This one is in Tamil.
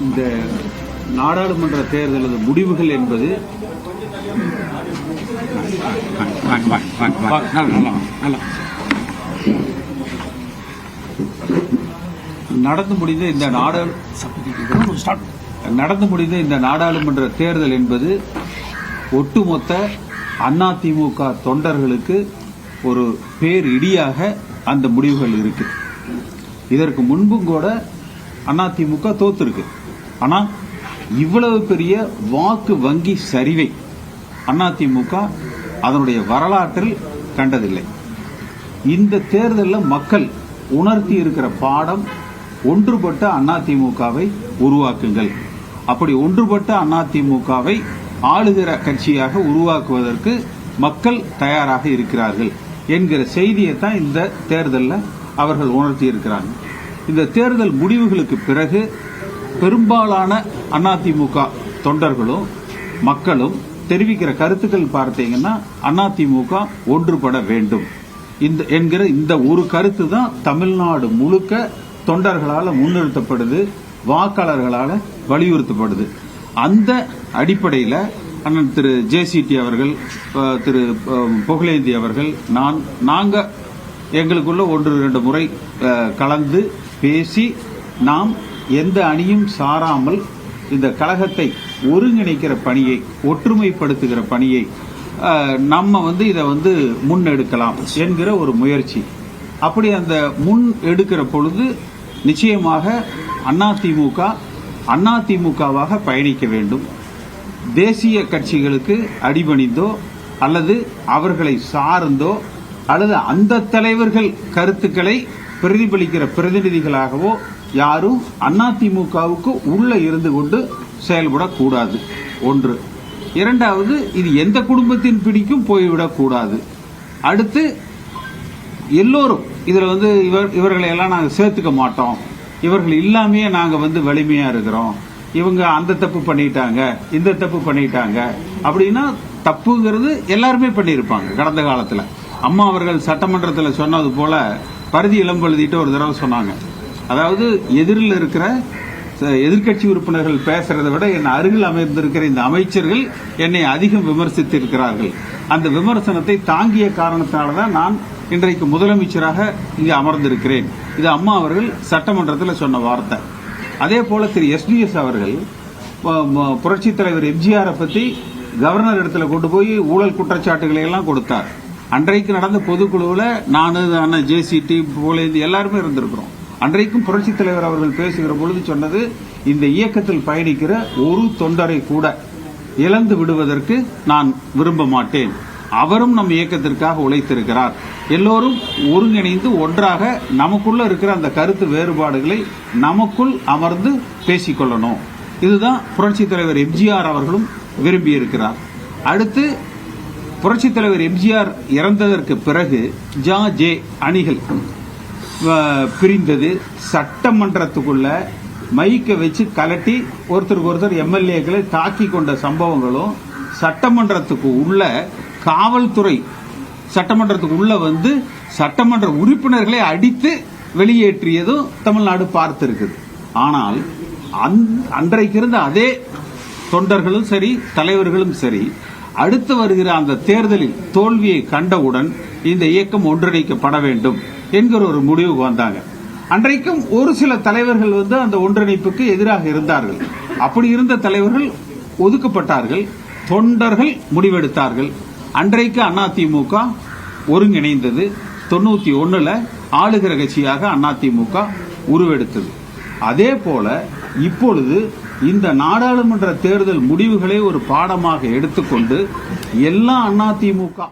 இந்த நாடாளுமன்ற தேர்தலது முடிவுகள் என்பது நடந்து முடிந்த இந்த நாடாளுமன்ற தேர்தல் என்பது ஒட்டுமொத்த அதிமுக தொண்டர்களுக்கு ஒரு பேரிடியாக அந்த முடிவுகள் இருக்கு. இதற்கு முன்பும் கூட அதிமுக தோத்திருக்கு. ஆனா இவ்வளவு பெரிய வாக்கு வங்கி சரிவை அதிமுக அதனுடைய வரலாற்றில் கண்டதில்லை. இந்த தேர்தலில் மக்கள் உணர்த்தி இருக்கிற பாடம், ஒன்றுபட்ட அதிமுகவை உருவாக்குங்கள். அப்படி ஒன்றுபட்ட அதிமுகவை ஆளுகிற கட்சியாக உருவாக்குவதற்கு மக்கள் தயாராக இருக்கிறார்கள் என்கிற செய்தியை தான் இந்த தேர்தலில் அவர்கள் உணர்த்தி இருக்கிறார்கள். இந்த தேர்தல் முடிவுகளுக்கு பிறகு பெரும்பாலான அதிமுக தொண்டர்களும் மக்களும் தெரிவிக்கிற கருத்துக்கள் பார்த்தீங்கன்னா அதிமுக ஒன்றுபட வேண்டும் என்கிற இந்த ஒரு கருத்து தான் தமிழ்நாடு முழுக்க தொண்டர்களால் முன்னிறுத்தப்படுது, வாக்காளர்களால் வலியுறுத்தப்படுது. அந்த அடிப்படையில் அண்ணன் திரு ஜேசிடி அவர்கள், திரு புகழேந்தி அவர்கள், நாங்கள் எங்களுக்குள்ள 1-2 முறை கலந்து பேசி நாம் எந்த அணியும் சாராமல் இந்த கழகத்தை ஒருங்கிணைக்கிற பணியை, ஒற்றுமைப்படுத்துகிற பணியை நம்ம இதை முன்னெடுக்கலாம் என்கிற ஒரு முயற்சி. அப்படி அந்த முன் எடுக்கிற பொழுது நிச்சயமாக அதிமுகவாக பயணிக்க வேண்டும். தேசிய கட்சிகளுக்கு அடிபணிந்தோ அல்லது அவர்களை சார்ந்தோ அல்லது அந்த தலைவர்கள் கருத்துக்களை பிரதிபலிக்கிற பிரதிநிதிகளாகவோ யாரும் அதிமுகவுக்கு உள்ள இருந்து கொண்டு செயல்படக்கூடாது. ஒன்று. இரண்டாவது, இது எந்த குடும்பத்தின் பிடிக்கும் போய்விடக்கூடாது. அடுத்து, எல்லோரும் இதுல இவர்களை எல்லாம் நாங்கள் சேர்த்துக்க மாட்டோம், இவர்கள் இல்லாமே நாங்க வலிமையா இருக்கிறோம், இவங்க அந்த தப்பு பண்ணிட்டாங்க, இந்த தப்பு பண்ணிட்டாங்க அப்படின்னா தப்புங்கிறது எல்லாருமே பண்ணியிருப்பாங்க. கடந்த காலத்துல அம்மா அவர்கள் சட்டமன்றத்தில் சொன்னது போல பரிதி இளம்பழுதிட்டு ஒரு தடவை சொன்னாங்க. அதாவது எதிரில் இருக்கிற எதிர்கட்சி உறுப்பினர்கள் பேசுறதை விட என் அருகில் அமைந்திருக்கிற இந்த அமைச்சர்கள் என்னை அதிகம் விமர்சித்திருக்கிறார்கள். அந்த விமர்சனத்தை தாங்கிய காரணத்தினால்தான் நான் இன்றைக்கு முதலமைச்சராக இங்கு அமர்ந்திருக்கிறேன். இது அம்மா அவர்கள் சட்டமன்றத்தில் சொன்ன வார்த்தை. அதே போல திரு SDS அவர்கள் புரட்சித் தலைவர் எம்ஜிஆரை பற்றி கவர்னர் இடத்துல கொண்டு போய் ஊழல் குற்றச்சாட்டுகளை எல்லாம் கொடுத்தார். அன்றைக்கு நடந்த பொதுக்குழுவில் நான் ஜேசிடி புகழேந்தி எல்லாருமே இருந்திருக்கிறோம். அன்றைக்கும் புரட்சித் தலைவர் அவர்கள் பேசுகிற பொழுது சொன்னது, இந்த இயக்கத்தில் பயணிக்கிற ஒரு தொண்டரை கூட இழந்து விடுவதற்கு நான் விரும்ப மாட்டேன். அவரும் நம் இயக்கத்திற்காக உழைத்திருக்கிறார். எல்லோரும் ஒருங்கிணைந்து ஒன்றாக நமக்குள்ள இருக்கிற அந்த கருத்து வேறுபாடுகளை நமக்குள் அமர்ந்து பேசிக்கொள்ளணும். இதுதான் புரட்சித் தலைவர் எம்ஜிஆர் அவர்களும் விரும்பியிருக்கிறார். அடுத்து, புரட்சித் தலைவர் எம்ஜிஆர் இறந்ததற்கு பிறகு ஜே அணிகள் பிரிந்தது. சட்டமன்றத்துக்குள்ள மைக்க வச்சு கலட்டி ஒருத்தருக்கு ஒருத்தர் எம்எல்ஏக்களை தாக்கி கொண்ட சம்பவங்களும், சட்டமன்றத்துக்கு உள்ள காவல்துறை சட்டமன்றத்துக்கு உள்ள சட்டமன்ற உறுப்பினர்களை அடித்து வெளியேற்றியதும் தமிழ்நாடு பார்த்திருக்குது. ஆனால் அன்றைக்கு இருந்த அதே தொண்டர்களும் சரி, தலைவர்களும் சரி, அடுத்து வருகிற அந்த தேர்தலில் தோல்வியை கண்டவுடன் இந்த இயக்கம் ஒன்றிணைக்கப்பட வேண்டும் என்கிற ஒரு முடிவுக்கு வந்தாங்க. அன்றைக்கும் ஒரு சில தலைவர்கள் அந்த ஒன்றிணைப்புக்கு எதிராக இருந்தார்கள். அப்படி இருந்த தலைவர்கள் ஒதுக்கப்பட்டார்கள், தொண்டர்கள் முடிவெடுத்தார்கள். அன்றைக்கு அதிமுக ஒருங்கிணைந்தது. 91 ஆளுகிற கட்சியாக அதிமுக உருவெடுத்தது. அதே போல இப்பொழுது இந்த நாடாளுமன்ற தேர்தல் முடிவுகளை ஒரு பாடமாக எடுத்துக்கொண்டு எல்லா அதிமுக